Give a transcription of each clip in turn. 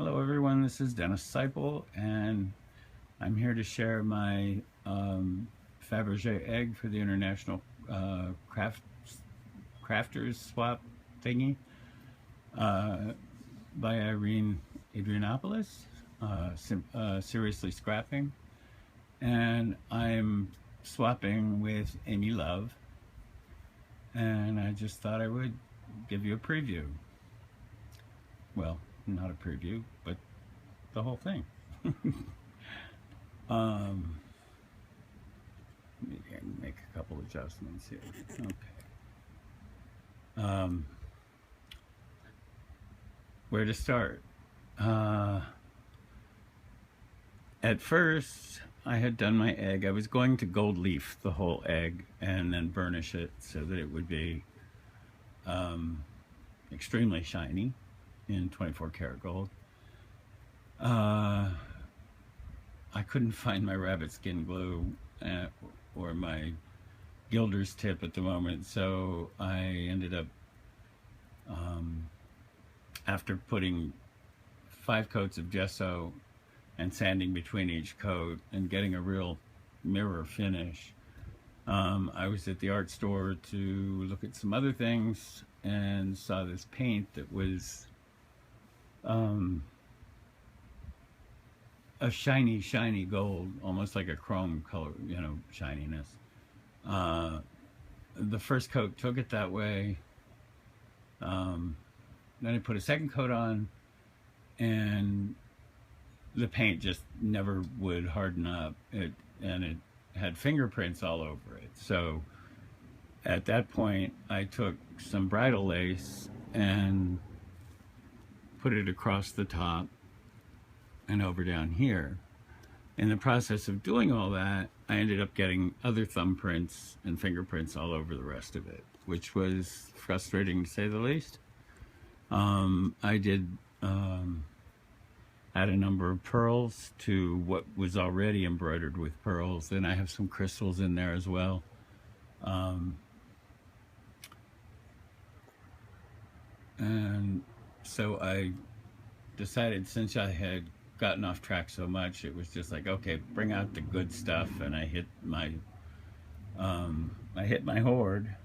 Hello everyone, this is Dennis Seipel, and I'm here to share my Faberge egg for the International Crafters Swap thingy by Irene Adrianopoulos, Seriously Scrapping. And I'm swapping with Amy Love, and I just thought I would give you a preview. Well, not a preview, but the whole thing. Maybe I can make a couple adjustments here. Okay. Where to start? At first, I had done my egg. I was going to gold leaf the whole egg and then burnish it so that it would be extremely shiny in 24 karat gold. I couldn't find my rabbit skin glue or my gilder's tip at the moment, so I ended up, after putting 5 coats of gesso and sanding between each coat and getting a real mirror finish, I was at the art store to look at some other things and saw this paint that was a shiny gold, almost like a chrome color, shininess. The first coat took it that way. Then I put a second coat on, and the paint just never would harden up. And it had fingerprints all over it. So at that point, I took some bridal lace and put it across the top and over down here. In the process of doing all that, I ended up getting other thumbprints and fingerprints all over the rest of it, which was frustrating to say the least. I did add a number of pearls to what was already embroidered with pearls, and I have some crystals in there as well. And so I decided, since I had gotten off track so much, it was just like, okay, bring out the good stuff. And I hit my hoard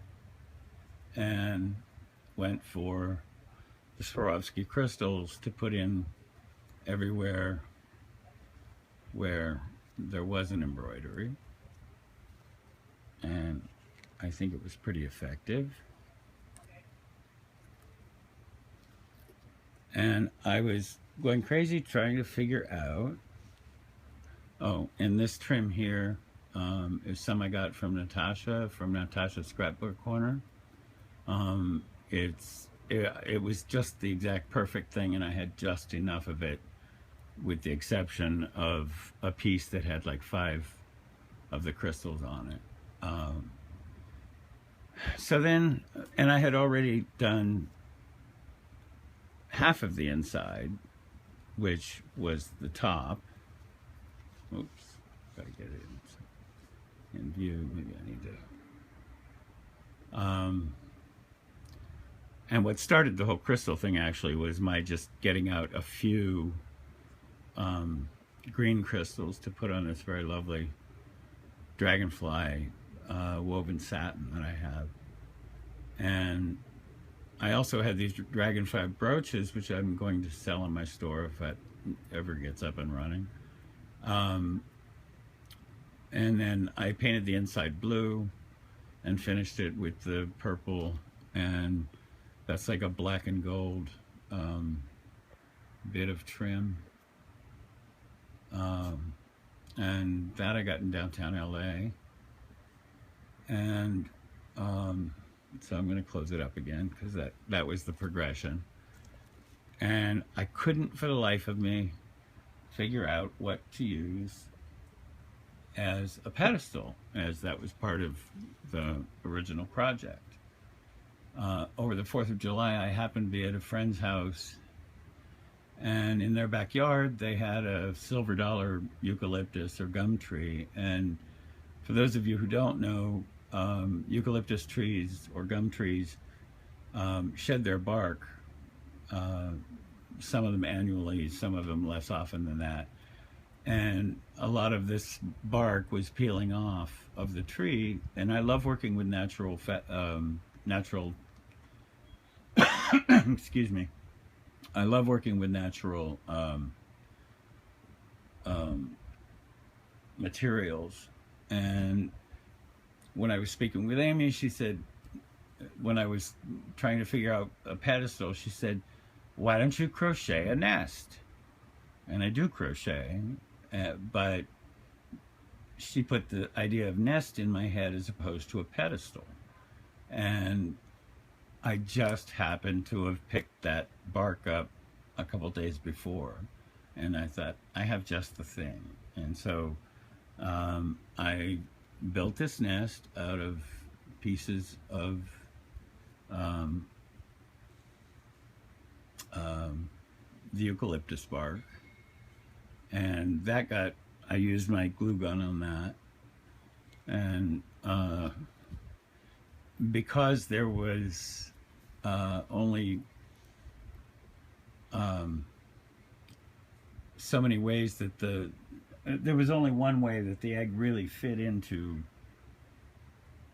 and went for the Swarovski crystals to put in everywhere where there was an embroidery, and I think it was pretty effective. And I was going crazy trying to figure out, and this trim here is some I got from Natasha's Scrapbook Corner. It was just the exact perfect thing, and I had just enough of it, with the exception of a piece that had like 5 of the crystals on it. So then, and I had already done half of the inside, which was the top. Oops, gotta get it in view. Maybe I need to. And what started the whole crystal thing actually was my just getting out a few green crystals to put on this very lovely dragonfly woven satin that I have. And I also had these dragonfly brooches, which I'm going to sell in my store if that ever gets up and running. And then I painted the inside blue and finished it with the purple, and that's like a black and gold bit of trim. And that I got in downtown LA. And so I'm going to close it up again, because that was the progression. And I couldn't for the life of me figure out what to use as a pedestal, as that was part of the original project. Over the 4th of July, I happened to be at a friend's house, and in their backyard they had a silver dollar eucalyptus or gum tree. And for those of you who don't know, eucalyptus trees or gum trees shed their bark some of them annually, some of them less often than that. And a lot of this bark was peeling off of the tree. And I love working with natural, excuse me. I love working with natural um, materials. And when I was speaking with Amy, she said, when I was trying to figure out a pedestal, she said, why don't you crochet a nest? And I do crochet, but she put the idea of nest in my head as opposed to a pedestal. And I just happened to have picked that bark up a couple days before. And I thought, I have just the thing. And so I built this nest out of pieces of the eucalyptus bark. And that got, I used my glue gun on that. And because there was only so many ways that there was only one way that the egg really fit into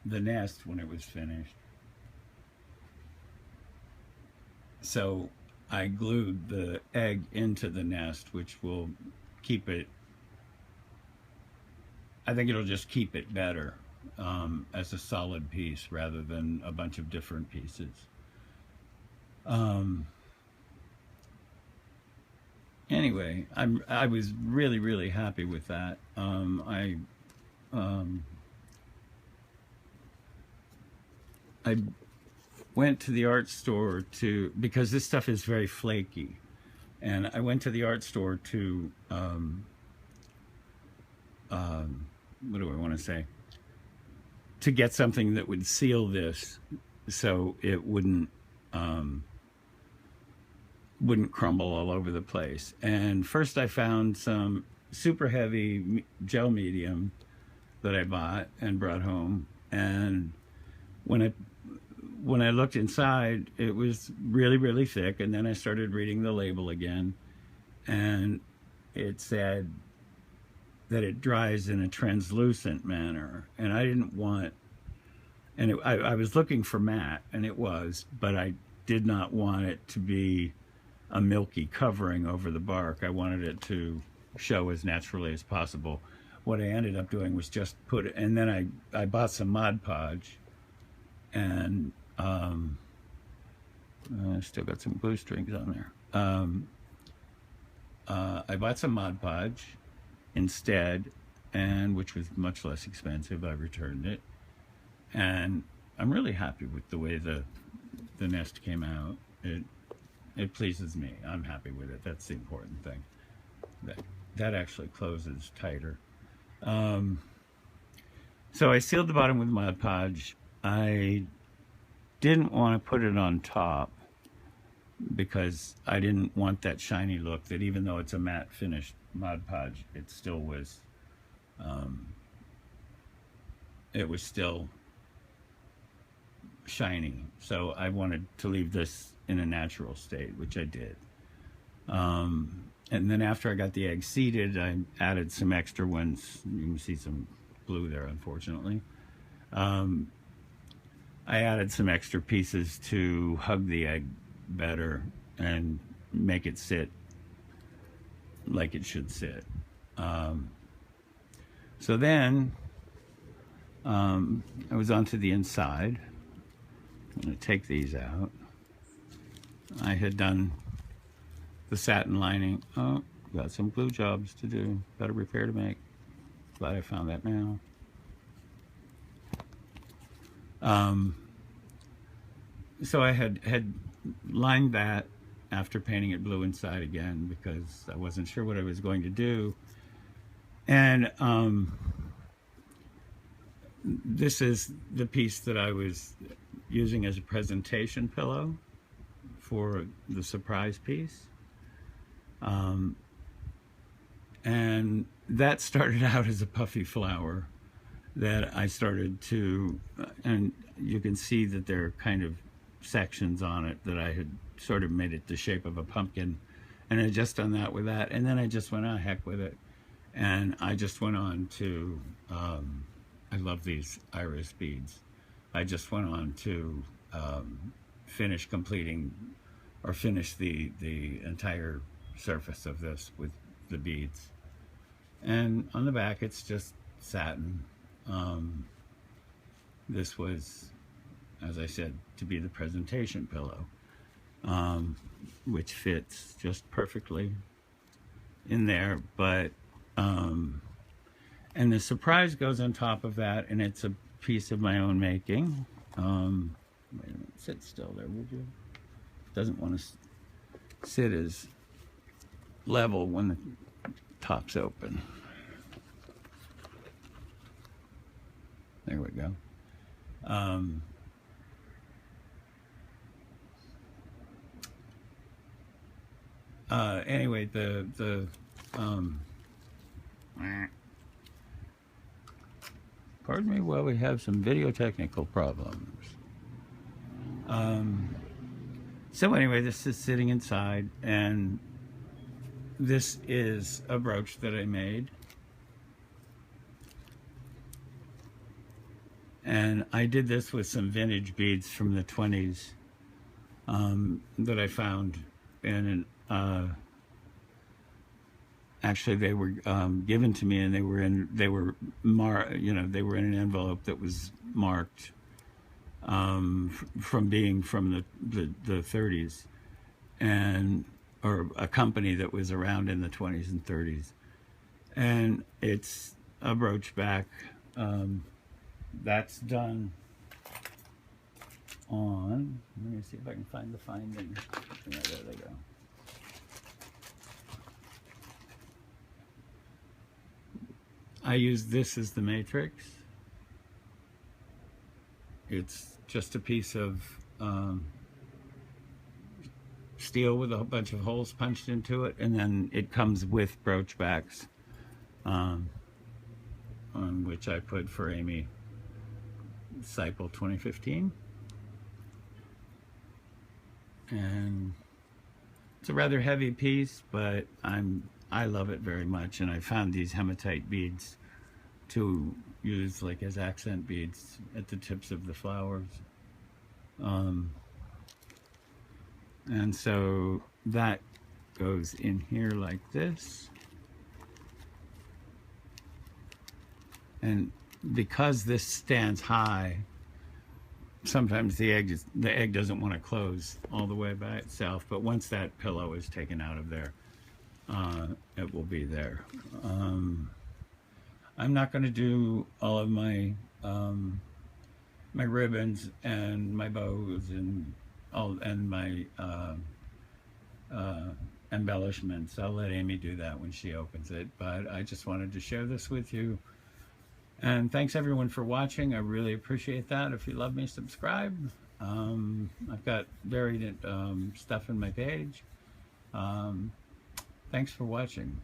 the nest when it was finished. So I glued the egg into the nest, which will keep it, I think it'll just keep it better as a solid piece rather than a bunch of different pieces. Anyway, I was really, really happy with that. I went to the art store because this stuff is very flaky, and I went to the art store to what do I want to say? To get something that would seal this so it wouldn't crumble all over the place. And first I found some super heavy gel medium that I bought and brought home. And when I looked inside, it was really, really thick. And then I started reading the label again, and it said that it dries in a translucent manner. And I didn't want, and I was looking for matte, and it was, but I did not want it to be a milky covering over the bark. I wanted it to show as naturally as possible. What I ended up doing was just put it, and then I bought some Mod Podge, and I still got some glue strings on there. I bought some Mod Podge instead, and which was much less expensive. I returned it, and I'm really happy with the way the nest came out. It pleases me. I'm happy with it. That's the important thing. That actually closes tighter. So I sealed the bottom with Mod Podge. I didn't want to put it on top because I didn't want that shiny look that, even though it's a matte finished Mod Podge, it still was shiny. So I wanted to leave this in a natural state, which I did. And then after I got the egg seeded, I added some extra ones. You can see some blue there, unfortunately. I added some extra pieces to hug the egg better and make it sit like it should sit. So then I was onto the inside. I'm going to take these out. I had done the satin lining. Oh, got some glue jobs to do. Got a repair to make. Glad I found that now. So I had lined that after painting it blue inside again because I wasn't sure what I was going to do. And this is the piece that I was using as a presentation pillow for the surprise piece. And that started out as a puffy flower that I started to, and you can see that there are kind of sections on it that I had sort of made it the shape of a pumpkin and I just done that with that, and then I just went, oh, heck with it, and I just went on to, I love these iris beads. I just went on to finish the entire surface of this with the beads. And on the back, it's just satin. This was, as I said, to be the presentation pillow, which fits just perfectly in there. But and the surprise goes on top of that, and it's a piece of my own making. Wait a minute, sit still there, would you? Doesn't want to sit as level when the top's open. There we go. Anyway, pardon me while we have some video technical problems. So anyway, this is sitting inside, and this is a brooch that I made. And I did this with some vintage beads from the 20s that I found in actually they were given to me, and they were in an envelope that was marked from being from the 30s, and or a company that was around in the 20s and 30s. And it's a brooch back. That's done on, let me see if I can find the finding. Yeah, there they go. I use this as the matrix. It's just a piece of steel with a bunch of holes punched into it, and then it comes with brooch backs, on which I put for Amy Disciple 2015. And it's a rather heavy piece, but I love it very much, and I found these hematite beads to use like as accent beads at the tips of the flowers. And so that goes in here like this. And because this stands high, sometimes the egg doesn't want to close all the way by itself, but once that pillow is taken out of there, it will be there. I'm not going to do all of my my ribbons and my bows and my embellishments. I'll let Amy do that when she opens it, but I just wanted to share this with you. And thanks everyone for watching. I really appreciate that. If you love me, subscribe. I've got varied stuff in my page. Thanks for watching.